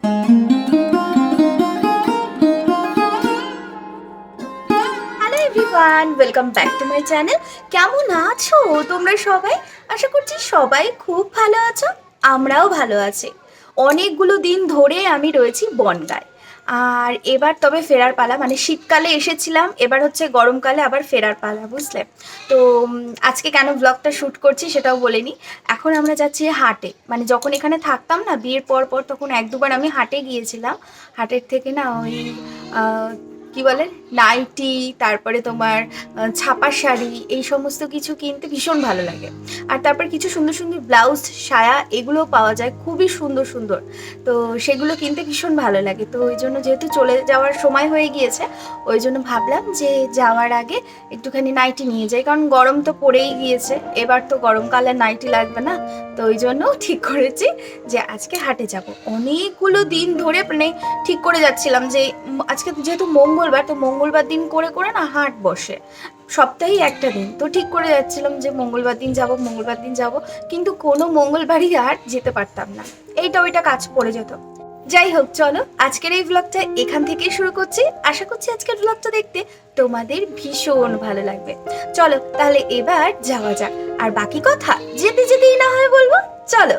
Hello everyone, welcome back to my channel. কেমন আছো তোমরা সবাই? আশা করছি সবাই খুব ভালো আছো, আমরাও ভালো আছি। অনেকগুলো দিন ধরে আমি রয়েছি বনগাঁয়। আর এবার তবে ফেরার পালা, মানে শীতকালে এসেছিলাম, এবার হচ্ছে গরমকালে আবার ফেরার পালা, বুঝলে তো। আজকে কেন ব্লগটা শ্যুট করছি সেটাও বলে নিই। এখন আমরা যাচ্ছি হাটে, মানে যখন এখানে থাকতাম না বিয়ের পর পর, তখন এক দুবার আমি হাটে গিয়েছিলাম। হাটের থেকে না ওই কি বলে নাইটি, তারপরে তোমার ছাপা শাড়ি, এই সমস্ত কিছু কিনতে ভীষণ ভালো লাগে। আর তারপর কিছু সুন্দর সুন্দর ব্লাউজ, সায়া, এগুলোও পাওয়া যায় খুবই সুন্দর সুন্দর। তো সেগুলো কিনতে ভীষণ ভালো লাগে। তো ওই জন্য যেহেতু চলে যাওয়ার সময় হয়ে গিয়েছে, ওই জন্য ভাবলাম যে যাওয়ার আগে একটুখানি নাইটি নিয়ে যাই, কারণ গরম তো পড়েই গিয়েছে, এবার তো গরমকালে নাইটি লাগবে না। তো ওই জন্য ঠিক করেছি যে আজকে হাটে যাব। অনেকগুলো দিন ধরে মানে ঠিক করে যাচ্ছিলাম যে আজকে যেহেতু মঙ্গলবার, তো মঙ্গলবার দিন করে করে না হাট বসে, সপ্তাহে একটা দিন। তো ঠিক করে যাচ্ছিলাম যে মঙ্গলবার দিন যাব, মঙ্গলবার দিন যাব, কিন্তু কোনো মঙ্গলবারই আর যেতে পারতাম না, এইটা ওইটা কাজ পড়ে যেত। যাই হোক, চলো আজকের এই ব্লগটা এখান থেকেই শুরু করছি। আশা করছি আজকের ব্লগটা দেখতে তোমাদের ভীষণ ভালো লাগবে। চলো তাহলে এবার যাওয়া যাক, আর বাকি কথা যেতে যেতেই না হয় বলবো। চলো।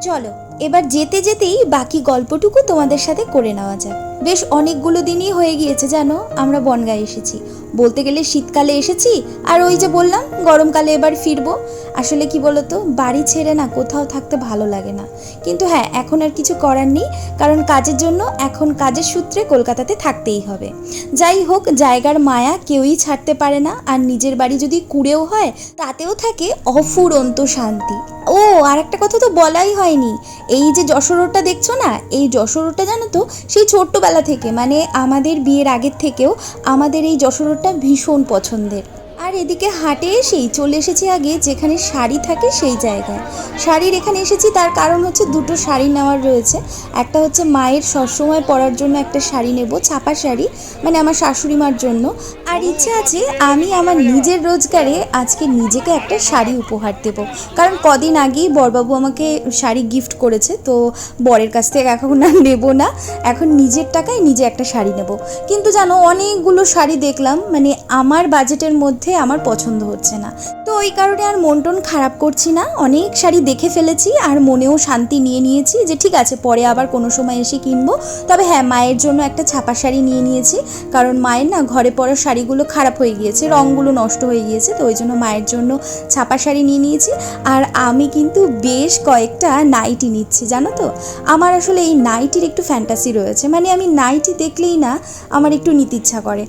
চলো এবার যেতে যেতেই বাকি গল্পটুকু তোমাদের সাথে করে নেওয়া যাক। বেশ অনেকগুলো দিনই হয়ে গিয়েছে জানো আমরা বনগাঁয় এসেছি। বলতে গেলে শীতকালে এসেছি, আর ওই যে বললাম গরমকালে এবার ফিরবো। আসলে কি বলতো, বাড়ি ছেড়ে না কোথাও থাকতে ভালো লাগে না, কিন্তু হ্যাঁ এখন আর কিছু করার নেই, কারণ কাজের জন্য এখন কাজের সূত্রে কলকাতাতে থাকতেই হবে। যাই হোক, জায়গার মায়া কেউই ছাড়তে পারে না, আর নিজের বাড়ি যদি কুড়েও হয় তাতেও থাকে অফুরন্ত শান্তি। ও আর একটা কথা তো বলাই হয়নি, এই যে যশোর রোডটা দেখছো না, এই যশোর রোডটা জানো তো সেই ছোট্টবেলা থেকে, মানে আমাদের বিয়ের আগের থেকেও আমাদের এই যশোর রোডটা ভীষণ পছন্দের। আর এদিকে হাটে এসেই চলে এসেছি আগে যেখানে শাড়ি থাকে সেই জায়গায়। শাড়ির এখানে এসেছি তার কারণ হচ্ছে দুটো শাড়ি নেওয়ার রয়েছে। একটা হচ্ছে মায়ের সবসময় পরার জন্য একটা শাড়ি নেব, ছাপা শাড়ি, মানে আমার শাশুড়ি মার জন্য। আর ইচ্ছে আছে আমি আমার নিজের রোজগারে আজকে নিজেকে একটা শাড়ি উপহার দেব, কারণ কদিন আগেই বরবাবু আমাকে শাড়ি গিফট করেছে। তো বরের কাছ থেকে এখন আর নেবো না, এখন নিজের টাকায় নিজে একটা শাড়ি নেব। কিন্তু জানো অনেকগুলো শাড়ি দেখলাম, মানে আমার বাজেটের মধ্যে আমার পছন্দ হচ্ছে না। তো ওই কারণে আর মন টন খারাপ করছি না, অনেক শাড়ি দেখে ফেলেছি আর মনেও শান্তি নিয়ে নিয়েছি যে ঠিক আছে পরে আবার কোনো সময় এসে কিনবো। তবে হ্যাঁ, মায়ের জন্য একটা ছাপা শাড়ি নিয়ে নিয়েছি, কারণ মায়ের না ঘরে পরা শাড়িগুলো খারাপ হয়ে গিয়েছে, রঙগুলো নষ্ট হয়ে গিয়েছে, তো ওই জন্য মায়ের জন্য ছাপা শাড়ি নিয়ে নিয়েছি। আর আমি কিন্তু বেশ কয়েকটা নাইটি নিচ্ছি জানো তো। আমার আসলে এই নাইটির একটু ফ্যান্টাসি রয়েছে, মানে আমি নাইটি দেখলেই না আমার একটু নিতে ইচ্ছা করে।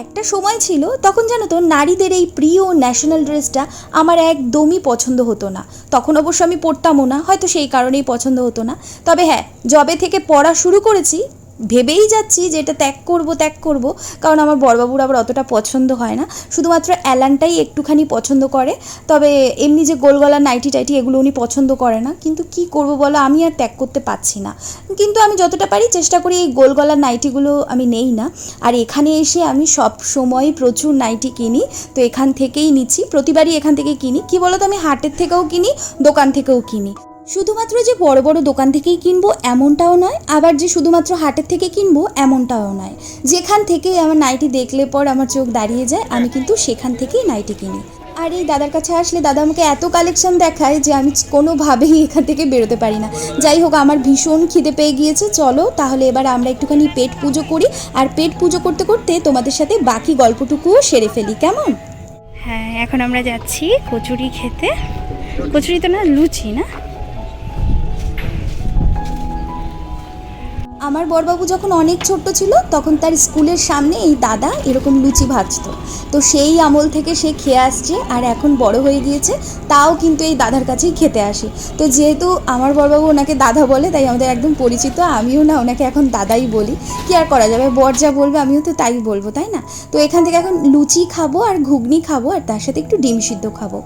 একটা সময় ছিল তখন জানো তো নারীদের এই প্রিয় ন্যাশনাল ড্রেসটা আমার একদমই পছন্দ হতো না। তখন অবশ্য আমি পরতামও না, হয়তো সেই কারণেই পছন্দ হতো না। তবে হ্যাঁ, যবে থেকে পরা শুরু করেছি ভেবেই যাচ্ছি যে এটা ত্যাগ করব, কারণ আমার বড়বাবুর আবার অতটা পছন্দ হয় না, শুধুমাত্র অ্যালানটাই একটুখানি পছন্দ করে। তবে এমনি যে গোলগলা নাইটি টাইটি এগুলো উনি পছন্দ করে না, কিন্তু কি করব বলো, আমি আর ত্যাগ করতে পারছি না। কিন্তু আমি যতটা পারি চেষ্টা করি এই গোলগলার নাইটিগুলো আমি নেই না। আর এখানে এসে আমি সব সময় প্রচুর নাইটি কিনি, তো এখান থেকেই নিচ্ছি, প্রতিবারই এখান থেকে কিনি। কি বলো তো, আমি হাটের থেকেও কিনি, দোকান থেকেও কিনি। শুধুমাত্র যে বড় বড় দোকান থেকেই কিনবো এমনটাও নয়, আবার যে শুধুমাত্র হাটের থেকে কিনবো এমনটাও নয়। যেখান থেকেই আমার নাইটি দেখলে পর আমার চোখ দাঁড়িয়ে যায়, আমি কিন্তু সেখান থেকেই নাইটি কিনি। আর এই দাদার কাছে আসলে দাদা আমাকে এত কালেকশন দেখায় যে আমি কোনোভাবেই এখান থেকে বেরোতে পারি না। যাই হোক, আমার ভীষণ খিদে পেয়ে গিয়েছে, চলো তাহলে এবার আমরা একটুখানি পেট পুজো করি, আর পেট পুজো করতে করতে তোমাদের সাথে বাকি গল্পটুকুও সেরে ফেলি, কেমন? হ্যাঁ, এখন আমরা যাচ্ছি কচুরি খেতে। কচুরি তো না, লুচি না। আমার বড়বাবু যখন অনেক ছোট্ট ছিল তখন তার স্কুলের সামনে এই দাদা এরকম লুচি ভাজতো, তো সেই আমল থেকে সে খেয়ে আসছে। আর এখন বড় হয়ে গিয়েছে, তাও কিন্তু এই দাদার কাছেই খেতে আসে। তো যেহেতু আমার বড়বাবু ওনাকে দাদা বলে, তাই আমাদের একদম পরিচিত, আমিও না ওনাকে এখন দাদাই বলি। কি আর করা যাবে, বর যা বলবে আমিও তো তাই বলবো, তাই না? তো এখান থেকে এখন লুচি খাবো আর ঘুগনি খাবো, আর তার সাথে একটু ডিম সিদ্ধ খাবো।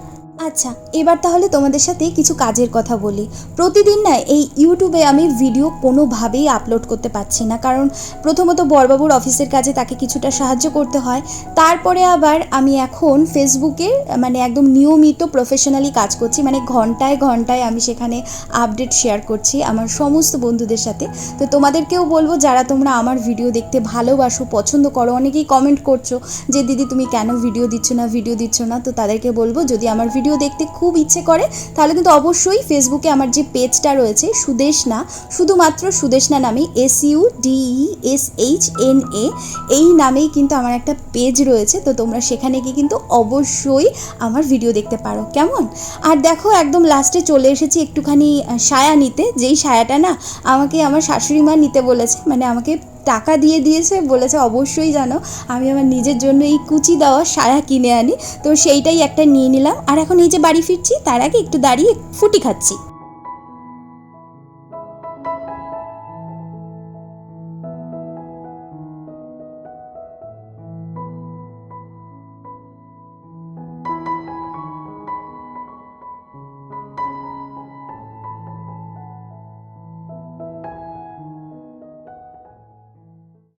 আচ্ছা, এবার তাহলে তোমাদের সাথে কিছু কাজের কথা বলি। প্রতিদিন না এই ইউটিউবে আমি ভিডিও কোনোভাবেই আপলোড করতে পারছি না, কারণ প্রথমত বড়বাবুর অফিসের কাজে তাকে কিছুটা সাহায্য করতে হয়, তারপরে আবার আমি এখন ফেসবুকে মানে একদম নিয়মিত প্রফেশনালি কাজ করছি, মানে ঘন্টায় ঘন্টায় আমি সেখানে আপডেট শেয়ার করছি আমার সমস্ত বন্ধুদের সাথে। তো তোমাদেরকেও বলবো, যারা তোমরা আমার ভিডিও দেখতে ভালোবাসো, পছন্দ করো, অনেকেই কমেন্ট করছো যে দিদি তুমি কেন ভিডিও দিচ্ছ না, তো তাদেরকে বলবো যদি আমার ভিডিও দেখতে খুব ইচ্ছে করে তাহলে কিন্তু অবশ্যই ফেসবুকে আমার যে পেজটা রয়েছে সুদেশনা, শুধুমাত্র সুদেশনা নামেই SUDESHNA এই নামেই কিন্তু আমার একটা পেজ রয়েছে। তো তোমরা সেখানে গিয়ে কিন্তু অবশ্যই আমার ভিডিও দেখতে পারো, কেমন? আর দেখো একদম লাস্টে চলে এসেছি একটুখানি সায়া নিতে, যেই সায়াটা না আমাকে আমার শাশুড়ি মা নিতে বলেছে, মানে আমাকে টাকা দিয়ে দিয়েছে, বলেছে অবশ্যই জানো আমি আমার নিজের জন্য এই কুচি দেওয়া সায়া কিনে আনি। তো সেইটাই একটা নিয়ে নিলাম, আর এখন এই যে বাড়ি ফিরছি তার আগে একটু দাঁড়িয়ে ফুটি খাচ্ছি।